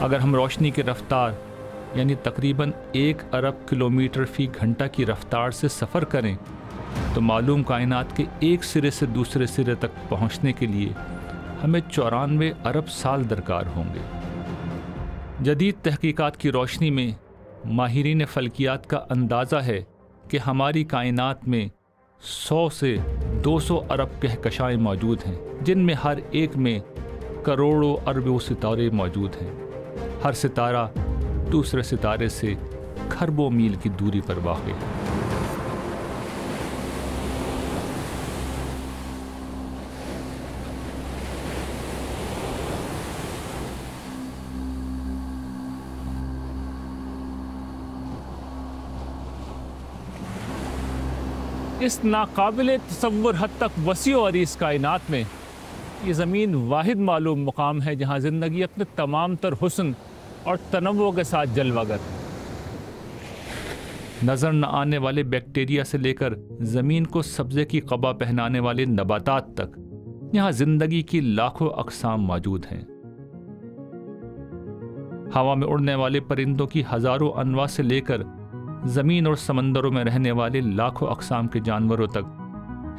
اگر ہم روشنی کی رفتار یعنی تقریباً 1 ارب کلومیٹر فی گھنٹہ کی رفتار سے سفر کریں تو معلوم کائنات کے ایک سرے سے دوسرے سرے تک پہنچنے کے لیے ہمیں 94 ارب سال درکار ہوں گے۔ جدید تحقیقات کی روشنی میں ماہرین فلکیات کا اندازہ ہے کہ ہماری کائنات میں 100 سے 200 ارب کہکشائیں موجود ہیں، جن میں ہر ایک میں کروڑوں اربوں ستارے موجود ہیں۔ ہر ستارہ دوسرے ستارے سے کھربوں میل کی دوری پر واقع ہے۔ اس ناقابل تصور حد تک وسیع و عریض کائنات میں یہ زمین واحد معلوم مقام ہے جہاں زندگی اپنے تمام تر حسن اور تنوع کے ساتھ جلوہ گر ہے۔ نظر نہ آنے والے بیکٹیریا سے لے کر زمین کو سبزے کی قبا پہنانے والے نباتات تک یہاں زندگی کی لاکھوں اقسام موجود ہیں۔ ہوا میں اڑنے والے پرندوں کی ہزاروں انواع سے لے کر زمین اور سمندروں میں رہنے والے لاکھوں اقسام کے جانوروں تک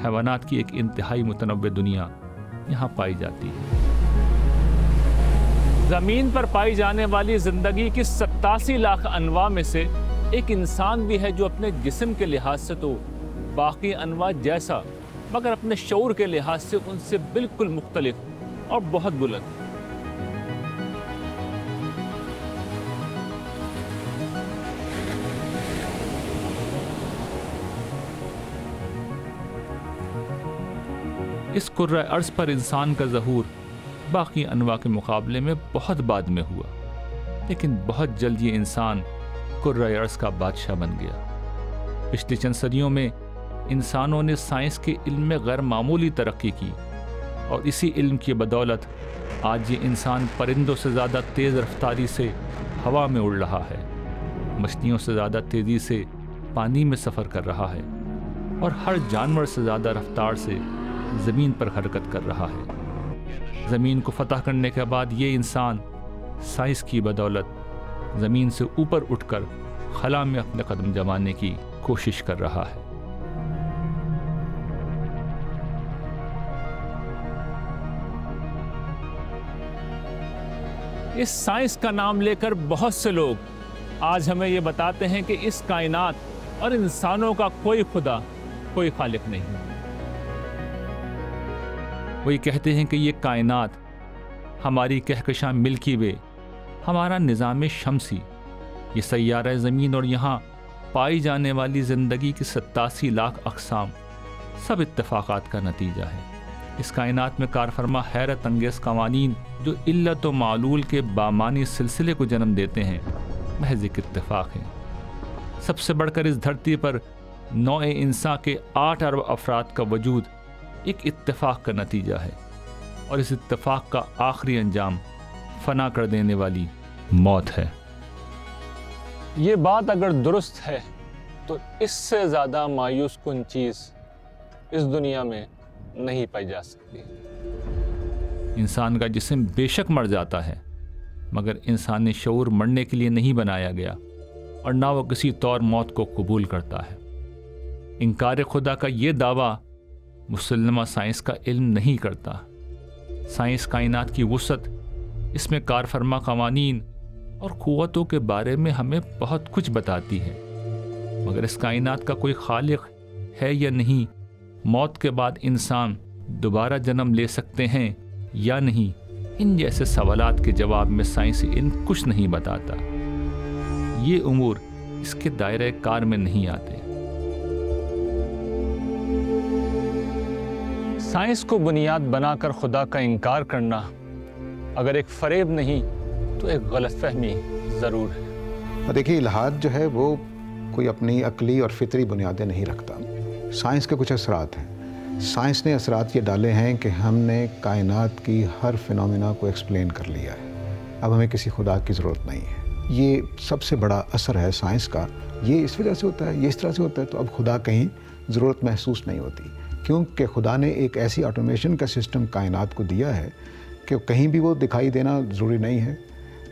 حیوانات کی ایک انتہائی متنوع دنیا یہاں پائی جاتی ہے۔ زمین پر پائی جانے والی زندگی کی 87 لاکھ انواع میں سے ایک انسان بھی ہے جو اپنے جسم کے لحاظ سے تو باقی انواع جیسا مگر اپنے شعور کے لحاظ سے ان سے بالکل مختلف اور بہت بلند۔ اس کرۂ ارض پر انسان کا ظہور باقی انواع کے مقابلے میں بہت بعد میں ہوا، لیکن بہت جلد یہ انسان کرۂ ارض کا بادشاہ بن گیا۔ پچھلی چند صدیوں میں انسانوں نے سائنس کے علم میں غیر معمولی ترقی کی، اور اسی علم کی بدولت آج یہ انسان پرندوں سے زیادہ تیز رفتاری سے ہوا میں اڑ رہا ہے، مچھلیوں سے زیادہ تیزی سے پانی میں سفر کر رہا ہے، اور ہر جانور سے زیادہ رفتار سے زمین پر حرکت کر رہا ہے۔ زمین کو فتح کرنے کے بعد یہ انسان سائنس کی بدولت زمین سے اوپر اٹھ کر خلا میں اپنے قدم جمانے کی کوشش کر رہا ہے۔ اس سائنس کا نام لے کر بہت سے لوگ آج ہمیں یہ بتاتے ہیں کہ اس کائنات اور انسانوں کا کوئی خدا، کوئی خالق نہیں۔ وہ یہ کہتے ہیں کہ یہ کائنات، ہماری کہکشاں ملکی وے، ہمارا نظام شمسی، یہ سیارہ زمین اور یہاں پائی جانے والی زندگی کی 87 لاکھ اقسام سب اتفاقات کا نتیجہ ہے۔ اس کائنات میں کار فرما حیرت انگیز قوانین جو علت و معلول کے بامانی سلسلے کو جنم دیتے ہیں، محض ایک اتفاق ہیں۔ سب سے بڑھ کر اس دھرتی پر نوع انسان کے 8 ارب افراد کا وجود ایک اتفاق کا نتیجہ ہے، اور اس اتفاق کا آخری انجام فنا کر دینے والی موت ہے۔ یہ بات اگر درست ہے تو اس سے زیادہ مایوس کن چیز اس دنیا میں نہیں پائی جا سکتی۔ انسان کا جسم بے شک مر جاتا ہے، مگر انسانی شعور مرنے کے لیے نہیں بنایا گیا، اور نہ وہ کسی طور موت کو قبول کرتا ہے۔ انکار خدا کا یہ دعویٰ مسلمہ سائنس کا علم نہیں کرتا۔ سائنس کائنات کی وسعت، اس میں کار فرما قوانین اور قوتوں کے بارے میں ہمیں بہت کچھ بتاتی ہے، مگر اس کائنات کا کوئی خالق ہے یا نہیں، موت کے بعد انسان دوبارہ جنم لے سکتے ہیں یا نہیں، ان جیسے سوالات کے جواب میں سائنسی علم کچھ نہیں بتاتا۔ یہ امور اس کے دائرۂ کار میں نہیں آتے۔ سائنس کو بنیاد بنا کر خدا کا انکار کرنا اگر ایک فریب نہیں تو ایک غلط فہمی ضرور ہے۔ دیکھیے، الحاد جو ہے وہ کوئی اپنی عقلی اور فطری بنیادیں نہیں رکھتا۔ سائنس کے کچھ اثرات ہیں۔ سائنس نے اثرات یہ ڈالے ہیں کہ ہم نے کائنات کی ہر فینومینا کو ایکسپلین کر لیا ہے، اب ہمیں کسی خدا کی ضرورت نہیں ہے۔ یہ سب سے بڑا اثر ہے سائنس کا۔ یہ اس وجہ سے ہوتا ہے، یہ اس طرح سے ہوتا ہے، تو اب خدا کہیں ضرورت محسوس نہیں ہوتی، کیونکہ خدا نے ایک ایسی آٹومیشن کا سسٹم کائنات کو دیا ہے کہ کہیں بھی وہ دکھائی دینا ضروری نہیں ہے۔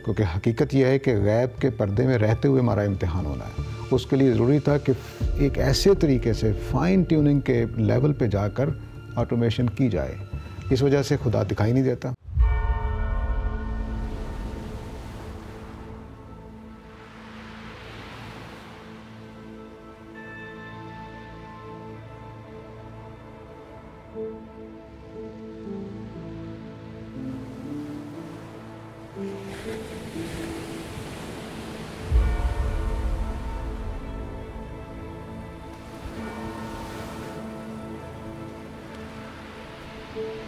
کیونکہ حقیقت یہ ہے کہ غیب کے پردے میں رہتے ہوئے ہمارا امتحان ہونا ہے. اس کے لیے ضروری تھا کہ ایک ایسے طریقے سے فائن ٹیوننگ کے لیول پہ جا کر آٹومیشن کی جائے. اس وجہ سے خدا دکھائی نہیں دیتا.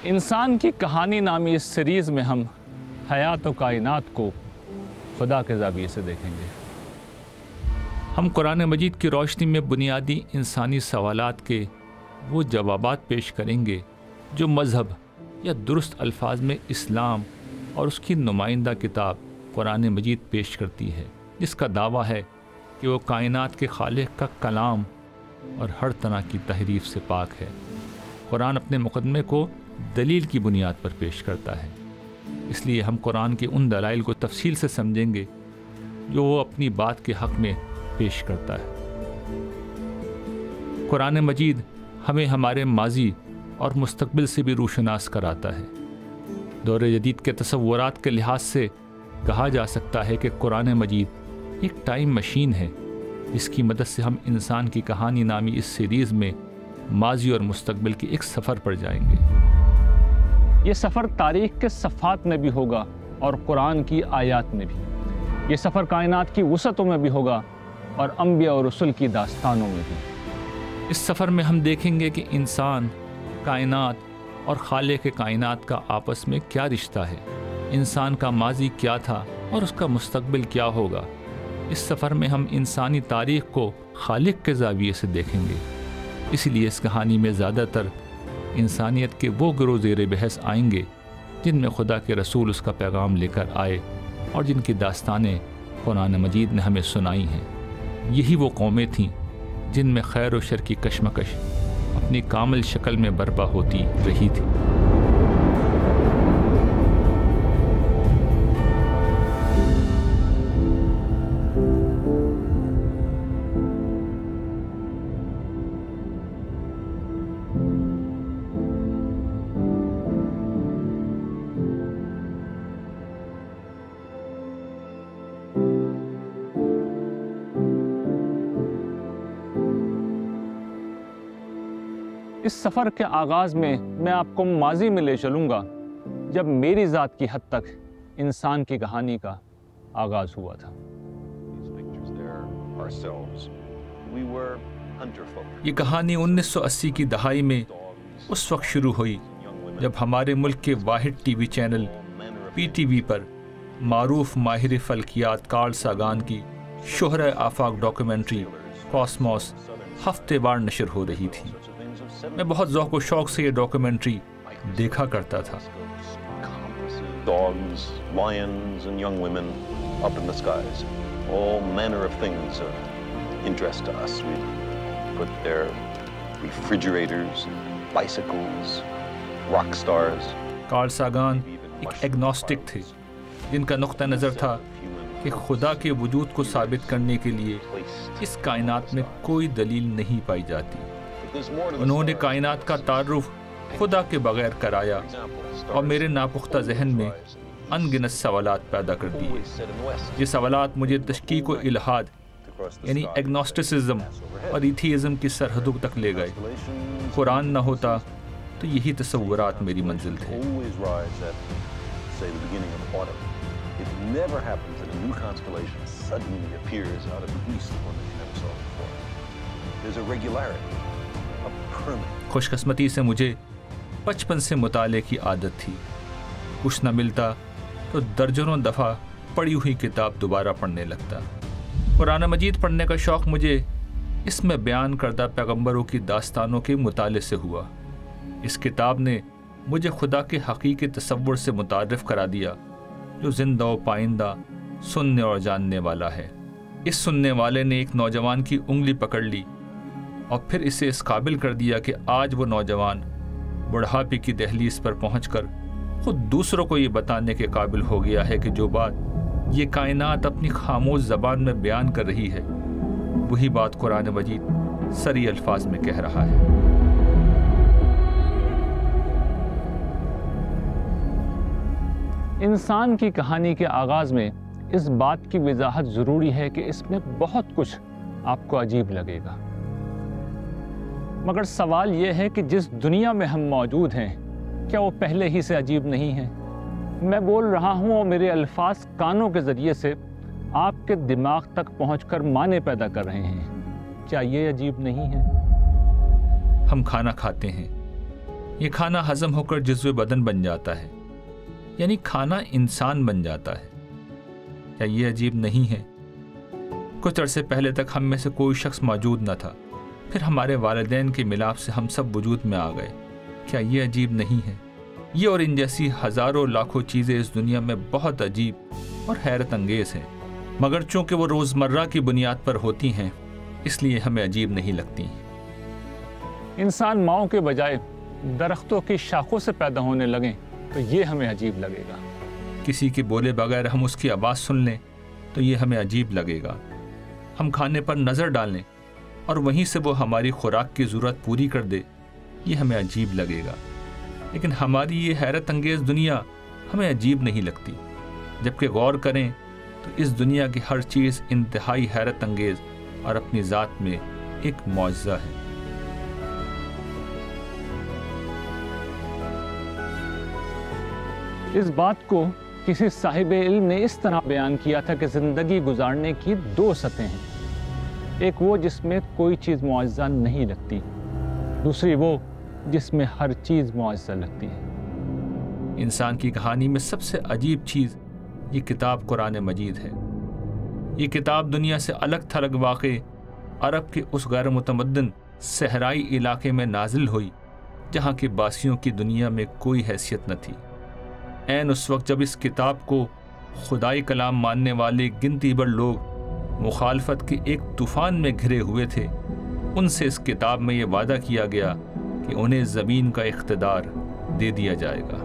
انسان کی کہانی نامی اس سیریز میں ہم حیات و کائنات کو خدا کے زاویے سے دیکھیں گے. ہم قرآن مجید کی روشنی میں بنیادی انسانی سوالات کے وہ جوابات پیش کریں گے جو مذہب یا درست الفاظ میں اسلام اور اس کی نمائندہ کتاب قرآن مجید پیش کرتی ہے، جس کا دعویٰ ہے کہ وہ کائنات کے خالق کا کلام اور ہر طرح کی تحریف سے پاک ہے. قرآن اپنے مقدمے کو دلیل کی بنیاد پر پیش کرتا ہے، اس لیے ہم قرآن کے ان دلائل کو تفصیل سے سمجھیں گے جو وہ اپنی بات کے حق میں پیش کرتا ہے. قرآن مجید ہمیں ہمارے ماضی اور مستقبل سے بھی روشناس کراتا ہے. دور جدید کے تصورات کے لحاظ سے کہا جا سکتا ہے کہ قرآن مجید ایک ٹائم مشین ہے جس کی مدد سے ہم انسان کی کہانی نامی اس سیریز میں ماضی اور مستقبل کے ایک سفر پر جائیں گے. یہ سفر تاریخ کے صفحات میں بھی ہوگا اور قرآن کی آیات میں بھی. یہ سفر کائنات کی وسعتوں میں بھی ہوگا اور انبیاء اور رسل کی داستانوں میں بھی. اس سفر میں ہم دیکھیں گے کہ انسان، کائنات اور خالق کائنات کا آپس میں کیا رشتہ ہے، انسان کا ماضی کیا تھا اور اس کا مستقبل کیا ہوگا. اس سفر میں ہم انسانی تاریخ کو خالق کے زاویے سے دیکھیں گے. اس لیے اس کہانی میں زیادہ تر انسانیت کے وہ گروہ زیر بحث آئیں گے جن میں خدا کے رسول اس کا پیغام لے کر آئے اور جن کی داستانیں قرآن مجید نے ہمیں سنائی ہیں. یہی وہ قومیں تھیں جن میں خیر و شر کی کشمکش اپنی کامل شکل میں برپا ہوتی رہی تھی. اس سفر کے آغاز میں آپ کو ماضی میں لے چلوں گا جب میری ذات کی حد تک انسان کی کہانی کا آغاز ہوا تھا. یہ کہانی 1980 کی دہائی میں اس وقت شروع ہوئی جب ہمارے ملک کے واحد ٹی وی چینل PTV پر معروف ماہر فلکیات کارل ساگان کی شہرہ آفاق ڈاکیومنٹری کاسموس ہفتے وار نشر ہو رہی تھی. میں بہت ذوق و شوق سے یہ ڈاکیومنٹری دیکھا کرتا تھا. Dogs, lions, and young women up in the skies. All manner of things of interest to us. We put their refrigerators, bicycles, rock stars. Carl Sagan ایک ایگنوسٹک تھے جن کا نقطہ نظر تھا کہ خدا کے وجود کو ثابت کرنے کے لیے اس کائنات میں کوئی دلیل نہیں پائی جاتی. انہوں نے کائنات کا تعارف خدا کے بغیر کرایا اور میرے ناپختہ ذہن میں ان گنت سوالات پیدا کر دیے. یہ سوالات مجھے تشکیک و الحاد یعنی ایگنوسٹسزم اور ایتھیزم کی سرحدوں تک لے گئے. قرآن نہ ہوتا تو یہی تصورات میری منزل تھے. خوش قسمتی سے مجھے بچپن سے مطالعے کی عادت تھی. کچھ نہ ملتا تو درجنوں دفعہ پڑھی ہوئی کتاب دوبارہ پڑھنے لگتا. قرآن مجید پڑھنے کا شوق مجھے اس میں بیان کردہ پیغمبروں کی داستانوں کے مطالعے سے ہوا. اس کتاب نے مجھے خدا کے حقیقی تصور سے متعارف کرا دیا جو زندہ و پائندہ، سننے اور جاننے والا ہے. اس سننے والے نے ایک نوجوان کی انگلی پکڑ لی اور پھر اسے اس قابل کر دیا کہ آج وہ نوجوان بڑھاپے کی دہلیز پر پہنچ کر خود دوسروں کو یہ بتانے کے قابل ہو گیا ہے کہ جو بات یہ کائنات اپنی خاموش زبان میں بیان کر رہی ہے، وہی بات قرآن مجید سری الفاظ میں کہہ رہا ہے۔ انسان کی کہانی کے آغاز میں اس بات کی وضاحت ضروری ہے کہ اس میں بہت کچھ آپ کو عجیب لگے گا، مگر سوال یہ ہے کہ جس دنیا میں ہم موجود ہیں کیا وہ پہلے ہی سے عجیب نہیں ہے؟ میں بول رہا ہوں اور میرے الفاظ کانوں کے ذریعے سے آپ کے دماغ تک پہنچ کر معنی پیدا کر رہے ہیں، کیا یہ عجیب نہیں ہے؟ ہم کھانا کھاتے ہیں، یہ کھانا ہضم ہو کر جزو بدن بن جاتا ہے، یعنی کھانا انسان بن جاتا ہے، کیا یہ عجیب نہیں ہے؟ کچھ عرصے پہلے تک ہم میں سے کوئی شخص موجود نہ تھا، پھر ہمارے والدین کے ملاپ سے ہم سب وجود میں آ گئے، کیا یہ عجیب نہیں ہے؟ یہ اور ان جیسی ہزاروں لاکھوں چیزیں اس دنیا میں بہت عجیب اور حیرت انگیز ہیں، مگر چونکہ وہ روزمرہ کی بنیاد پر ہوتی ہیں اس لیے ہمیں عجیب نہیں لگتی۔ انسان ماؤں کے بجائے درختوں کی شاخوں سے پیدا ہونے لگیں تو یہ ہمیں عجیب لگے گا۔ کسی کے بولے بغیر ہم اس کی آواز سن لیں تو یہ ہمیں عجیب لگے گا۔ ہم کھانے پر نظر ڈالیں اور وہیں سے وہ ہماری خوراک کی ضرورت پوری کر دے، یہ ہمیں عجیب لگے گا۔ لیکن ہماری یہ حیرت انگیز دنیا ہمیں عجیب نہیں لگتی، جبکہ غور کریں تو اس دنیا کی ہر چیز انتہائی حیرت انگیز اور اپنی ذات میں ایک معجزہ ہے۔ اس بات کو کسی صاحب علم نے اس طرح بیان کیا تھا کہ زندگی گزارنے کی دو سطحیں ہیں، ایک وہ جس میں کوئی چیز معجزہ نہیں لگتی، دوسری وہ جس میں ہر چیز معجزہ لگتی ہے۔ انسان کی کہانی میں سب سے عجیب چیز یہ کتاب قرآن مجید ہے۔ یہ کتاب دنیا سے الگ تھلگ واقع عرب کے اس غیر متمدن صحرائی علاقے میں نازل ہوئی جہاں کے باسیوں کی دنیا میں کوئی حیثیت نہ تھی۔ عین اس وقت جب اس کتاب کو خدائی کلام ماننے والے گنتی بھر لوگ مخالفت کے ایک طوفان میں گھرے ہوئے تھے، ان سے اس کتاب میں یہ وعدہ کیا گیا کہ انہیں زمین کا اقتدار دے دیا جائے گا۔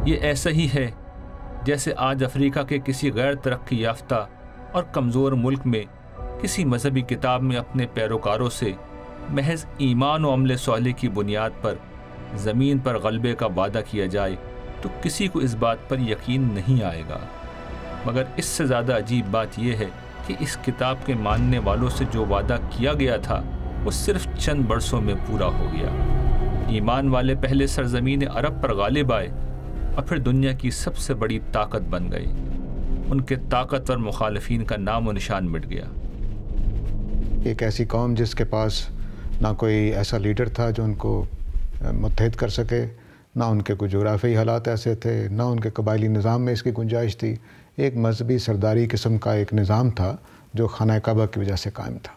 یہ ایسا ہی ہے جیسے آج افریقہ کے کسی غیر ترقی یافتہ اور کمزور ملک میں کسی مذہبی کتاب میں اپنے پیروکاروں سے محض ایمان و عمل صالح کی بنیاد پر زمین پر غلبے کا وعدہ کیا جائے تو کسی کو اس بات پر یقین نہیں آئے گا۔ مگر اس سے زیادہ عجیب بات یہ ہے کہ اس کتاب کے ماننے والوں سے جو وعدہ کیا گیا تھا وہ صرف چند برسوں میں پورا ہو گیا۔ ایمان والے پہلے سرزمین عرب پر غالب آئے اور پھر دنیا کی سب سے بڑی طاقت بن گئے۔ ان کے طاقتور مخالفین کا نام و نشان مٹ گیا۔ ایک ایسی قوم جس کے پاس نہ کوئی ایسا لیڈر تھا جو ان کو متحد کر سکے، نہ ان کے کوئی جغرافیائی حالات ایسے تھے، نہ ان کے قبائلی نظام میں اس کی گنجائش تھی۔ ایک مذہبی سرداری قسم کا ایک نظام تھا جو خانہ کعبہ کی وجہ سے قائم تھا۔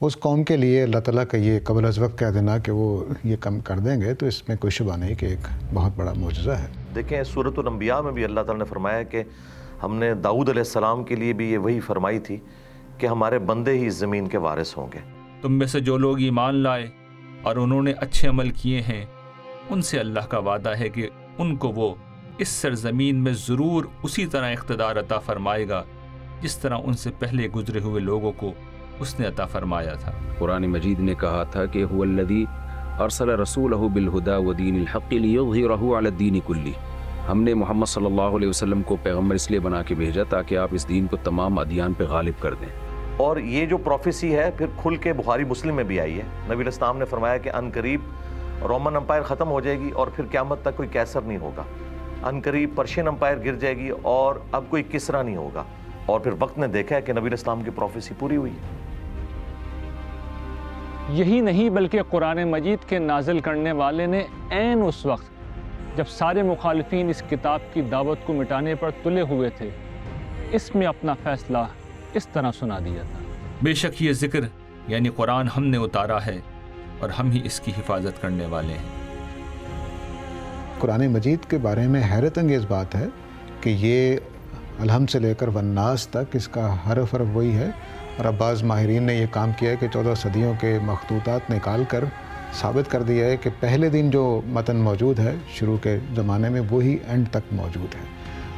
اس قوم کے لیے اللہ تعالیٰ کا یہ قبل از وقت کہہ دینا کہ وہ یہ کم کر دیں گے تو اس میں کوئی شبہ نہیں کہ ایک بہت بڑا معجزہ ہے۔ دیکھیں سورۃ الانبیاء میں بھی اللہ تعالیٰ نے فرمایا کہ ہم نے داؤد علیہ السلام کے لیے بھی یہ وہی فرمائی تھی کہ ہمارے بندے ہی اس زمین کے وارث ہوں گے۔ تم میں سے جو لوگ ایمان لائے اور انہوں نے اچھے عمل کیے ہیں ان سے اللہ کا وعدہ ہے کہ ان کو وہ اس سرزمین میں ضرور اسی طرح اقتدار عطا فرمائے گا جس طرح ان سے پہلے گزرے ہوئے لوگوں کو اس نے عطا فرمایا تھا۔ قرآن مجید نے کہا تھا کہ هو الذی ارسل رسولہ بالہدی ودین الحق لیظہرہ علی الدین کلہ، ہم نے محمد صلی اللہ علیہ وسلم کو پیغمبر اس لیے بنا کے بھیجا تاکہ آپ اس دین کو تمام ادیان پہ غالب کر دیں۔ اور یہ جو پروفیسی ہے پھر کھل کے بخاری مسلم میں بھی آئی ہے۔ نبی علیہ السلام نے فرمایا کہ ان قریب رومن امپائر ختم ہو جائے گی اور پھر قیامت تک کوئی کیسر نہیں ہوگا، ان قریب پرشین امپائر گر جائے گی اور اب کوئی کسرا نہیں ہوگا، اور پھر وقت نے دیکھا ہے کہ نبی علیہ السلام کی پروفیسی پوری ہوئی ہے۔ یہی نہیں بلکہ قرآن مجید کے نازل کرنے والے نے عین اس وقت جب سارے مخالفین اس کتاب کی دعوت کو مٹانے پر تلے ہوئے تھے اس میں اپنا فیصلہ اس طرح سنا دیا تھا۔ بے شک یہ ذکر یعنی قرآن ہم نے اتارا ہے اور ہم ہی اس کی حفاظت کرنے والے ہیں۔ قرآن مجید کے بارے میں حیرت انگیز بات ہے کہ یہ الحمد سے لے کر والناس تک اس کا حرف حرف وہی ہے، اور اب بعض ماہرین نے یہ کام کیا ہے کہ 14 صدیوں کے مخطوطات نکال کر ثابت کر دیا ہے کہ پہلے دن جو متن موجود ہے شروع کے زمانے میں وہی اینڈ تک موجود ہے۔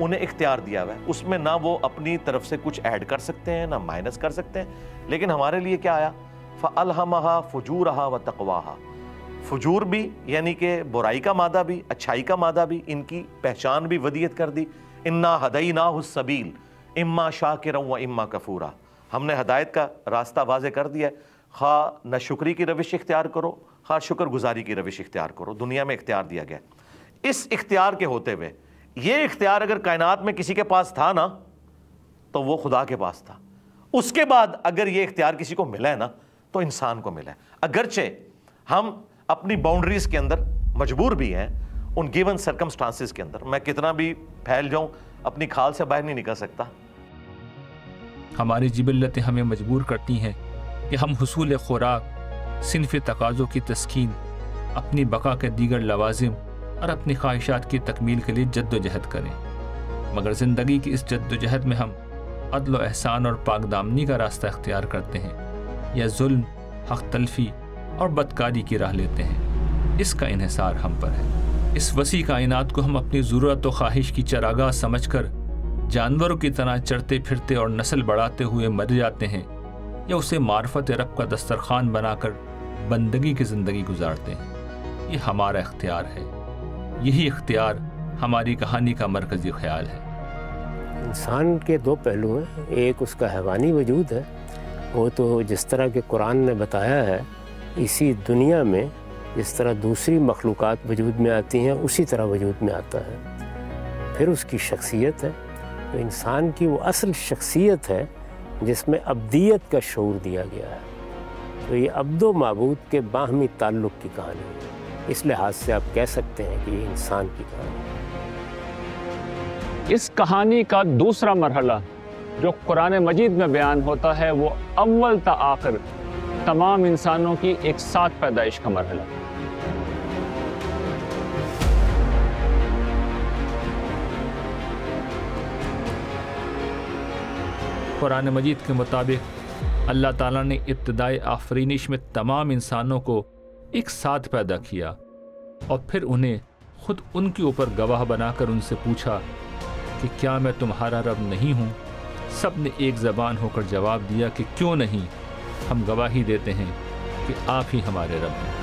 انہیں اختیار دیا ہوا ہے، اس میں نہ وہ اپنی طرف سے کچھ ایڈ کر سکتے ہیں نہ مائنس کر سکتے ہیں، لیکن ہمارے لیے کیا آیا؟ فَأَلْهَمَهَا فُجُورَهَا وَتَقْوَاهَا، فجور بھی یعنی کہ برائی کا مادہ بھی، اچھائی کا مادہ بھی، ان کی پہچان بھی ودیت کر دی۔ اِنَّا هَدَيْنَاهُ السَّبِيلَ إِمَّا شَاكِرًا وَإِمَّا كَفُورًا، ہم نے ہدایت کا راستہ واضح کر دیا ہے، خواہ ناشکری کی روش اختیار کرو خواہ شکر گزاری کی روش اختیار کرو، دنیا میں اختیار دیا گیا۔ اس اختیار کے ہوتے ہوئے یہ اختیار اگر کائنات میں کسی کے پاس تھا نا تو وہ خدا کے پاس تھا، اس کے بعد اگر یہ اختیار کسی کو ملا ہے نا تو انسان کو ملا ہے، اگرچہ ہم اپنی باؤنڈریز کے اندر مجبور بھی ہیں، ان گیون سرکمسٹانسز کے اندر، میں کتنا بھی پھیل جاؤں اپنی کھال سے باہر نہیں نکل سکتا۔ ہماری جبلتیں ہمیں مجبور کرتی ہیں کہ ہم حصول خوراک، صنف تقاضوں کی تسکین، اپنی بقا کے دیگر لوازم اور اپنی خواہشات کی تکمیل کے لیے جد و جہد کریں، مگر زندگی کی اس جد و جہد میں ہم عدل و احسان اور پاک دامنی کا راستہ اختیار کرتے ہیں یا ظلم، حق تلفی اور بدکاری کی راہ لیتے ہیں۔ اس کا انحصار ہم پر ہے۔ اس وسیع کائنات کو ہم اپنی ضرورت و خواہش کی چراگاہ سمجھ کر جانوروں کی طرح چرتے پھرتے اور نسل بڑھاتے ہوئے مر جاتے ہیں، یا اسے معرفت رب کا دسترخوان بنا کر بندگی کی زندگی گزارتے ہیں۔ یہ ہمارا اختیار ہے، یہی اختیار ہماری کہانی کا مرکزی خیال ہے۔ انسان کے دو پہلو ہیں، ایک اس کا حیوانی وجود ہے، وہ تو جس طرح کہ قرآن نے بتایا ہے اسی دنیا میں جس طرح دوسری مخلوقات وجود میں آتی ہیں اسی طرح وجود میں آتا ہے۔ پھر اس کی شخصیت ہے، تو انسان کی وہ اصل شخصیت ہے جس میں ابدیت کا شعور دیا گیا ہے۔ تو یہ عبد و معبود کے باہمی تعلق کی کہانی ہے، اس لحاظ سے آپ کہہ سکتے ہیں کہ یہ انسان کی کہانی ہے۔ اس کہانی کا دوسرا مرحلہ جو قرآن مجید میں بیان ہوتا ہے وہ اول تا آخر تمام انسانوں کی ایک ساتھ پیدائش کا مرحلہ۔ قرآن مجید کے مطابق اللہ تعالیٰ نے ابتدائی آفرینش میں تمام انسانوں کو ایک ساتھ پیدا کیا اور پھر انہیں خود ان کے اوپر گواہ بنا کر ان سے پوچھا کہ کیا میں تمہارا رب نہیں ہوں؟ سب نے ایک زبان ہو کر جواب دیا کہ کیوں نہیں، ہم گواہی دیتے ہیں کہ آپ ہی ہمارے رب ہیں۔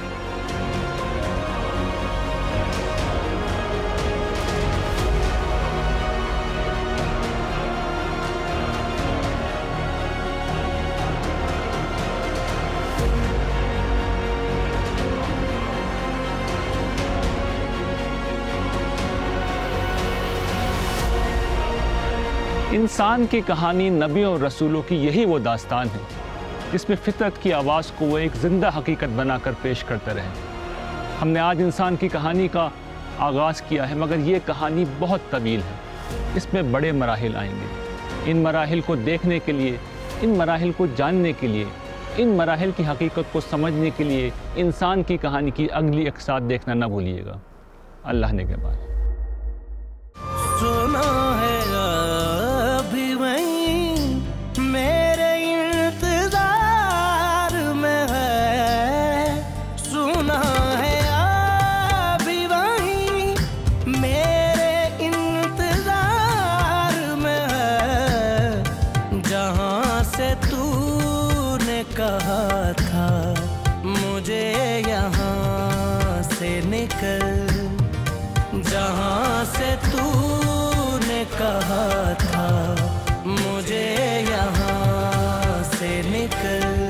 انسان کی کہانی نبیوں اور رسولوں کی یہی وہ داستان ہے جس میں فطرت کی آواز کو وہ ایک زندہ حقیقت بنا کر پیش کرتے رہے۔ ہم نے آج انسان کی کہانی کا آغاز کیا ہے، مگر یہ کہانی بہت طویل ہے، اس میں بڑے مراحل آئیں گے۔ ان مراحل کو دیکھنے کے لیے، ان مراحل کو جاننے کے لیے، ان مراحل کی حقیقت کو سمجھنے کے لیے انسان کی کہانی کی اگلی اقساط دیکھنا نہ بھولیے گا۔ اللہ نے کے بعد سنا ہے ابھی وہیں میرے انتظار میں ہے، سنا ہے ابھی وہیں میرے انتظار میں ہے، جہاں سے تو نے کہا تھا مجھے یہاں سے نکل، جہاں سے تو نے کہا تھا مجھے یہاں سے نکل۔